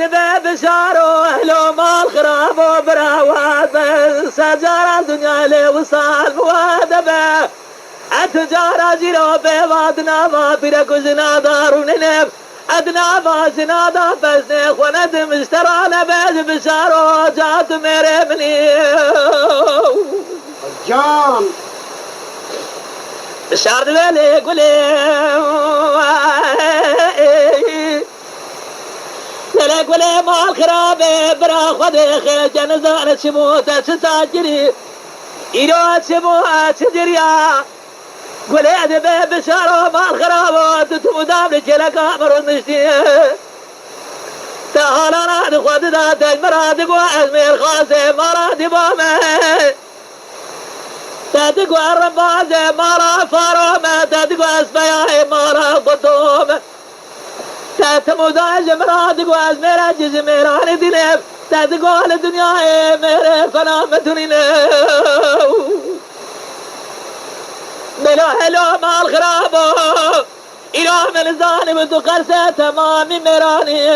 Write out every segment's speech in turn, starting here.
دبه بشار واهل مال خراب وبراوات سجار دنيا لي وصال موادبه اتجار جيرو بوادنا ما بيرك زنادار وننف ادنا ما زنادا بس خند مشترانا بس بشار جات میرے منی جان بشار دبه قولي مال خرابه برا خود خيل جنزانه شموت تساجري إيرو شموت تجريا قولي دبه بشارو مال خرابه تتمدام لجلك أمر المشتي تهالانا نخوض داتج مرادق وعزمير خاصي مرادق ومي تدق الربازي مرا فارومه تدق اسبياهي مرا قدومه تموداج مرادق وازمير جزميران دينف تدقوا الدنيا مير فنا مدنينا بلا هلو مال خرابو إله من الظالم تقرسه تمامي ميراني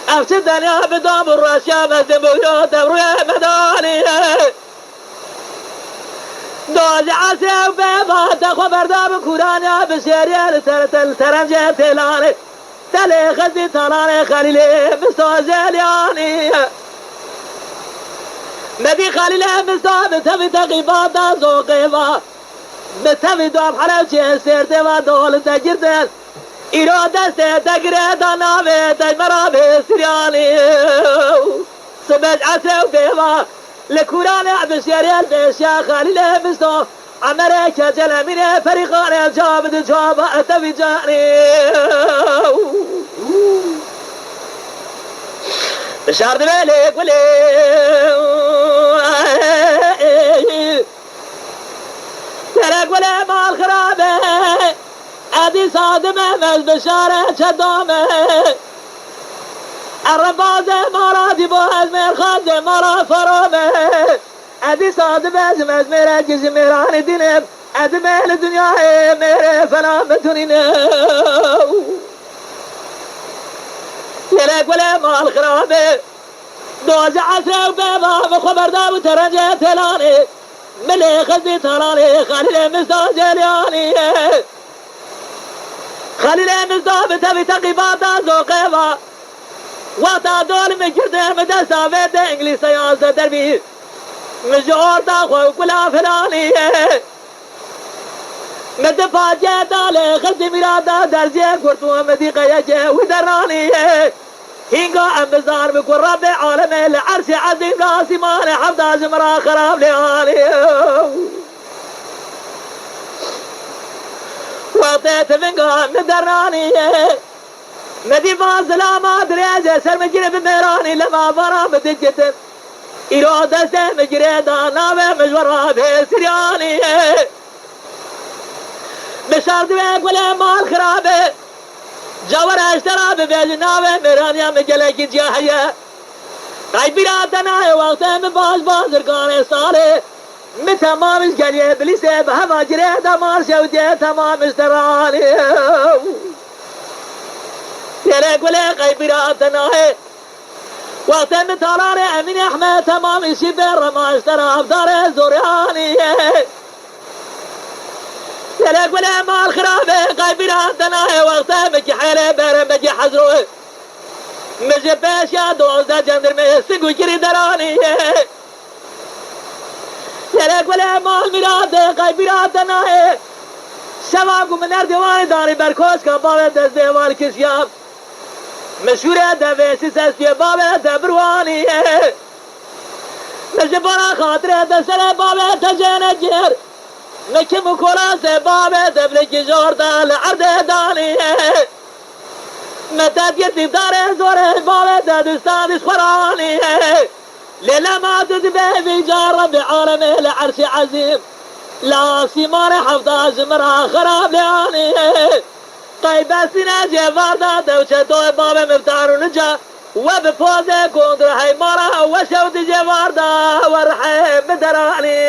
أفسد دنيا بدام الرشا مزدم بيوت بروي مداني دوز عسى وبيضا تخبر داب كورانيا بسيريا ترنجة تلاني تلي خزي تلاني خليلي مستوزيلياني مدي خليلي مستوزيلي تغيباتا زوقيبا بتفي دواب حلوشي سيرتي ودول تجردين إيرو دستي تقريدا نامي تجمرابي سرياني سبج عسى وبيضا لكورانا بسيريا البيشيا خليلي مستو أمريكا جلميني فريقاني جابد جابا أتفي جاني بشار دبالي قولي ترى قولي مال خرابي أدي صادمة مز بشارة شدامة الربازة مرادي بوهز مير خادم مرا فرومه أدي صادمة مز مير جزميران دينب أدي ميل الدنيا مير فلا متنينه يلك ولا مال خرابي دوز عسر وبيضا بخبر داب وترنجة تلاني ملي خزي تلاني خليل مستوجلياني خليل مستوب تبي تقيباتا زوقيبا وقتا دول مجرده مدسا فيت انجليس سياسة دربي مجور داخو كلا فلاني مدفع جدالي خزي مرادا درجة كرتو مديقة يجي ودراني هنگا امزار بكون رب عالمي لعرش عظيم راسي ماني حفظ زمرا خراب ليالي وقتت فنگا مدراني مدي فاصلة ما دريجة سر مجري بميراني لما فرا بدجتن إيرو دسته مجري دانا بمجورا بسرياني بشار دويق ولا مال خرابي جاور اشترى ببيجناوه ميرانيا مجلك جاهية قيبيراتنا وقتها من باز رقاني صالي متمام اسقاليه بليسه بهما جريه دمار شوديه تمام اشتراني يلك ولا قيبيراتنا وقتها من طراري امين احمد تمام شبير ما اشترى بدار زورياني يلك ولا مال خرابي قيبيراتنا وقتها مجي حيلي بيرم مجي حزروه مجي باشا دوزة جندرمي سقو جري دراني يلك ولا مال مراد قيبيراتنا شبابكو من اردواني داري بركوش كبابة دز ديوان كشياب مشهورة دويسي سسبي بابة دبرواني مجي برا خاطرة دسر بابة تجين جير مكي مكولاس بابه دبلك جوردا لعرض داني متى يدي دار زوره بابه دستان اسفراني ليلة ما تدبه في جارب عالمي لعرش عظيم لا سيمار حفظ زمرا خراب لاني طيب سنة جواردا دوشتو بابه مفتار نجا وبفوزه كوندر هاي مارا وشوت جواردا ورحي مدراني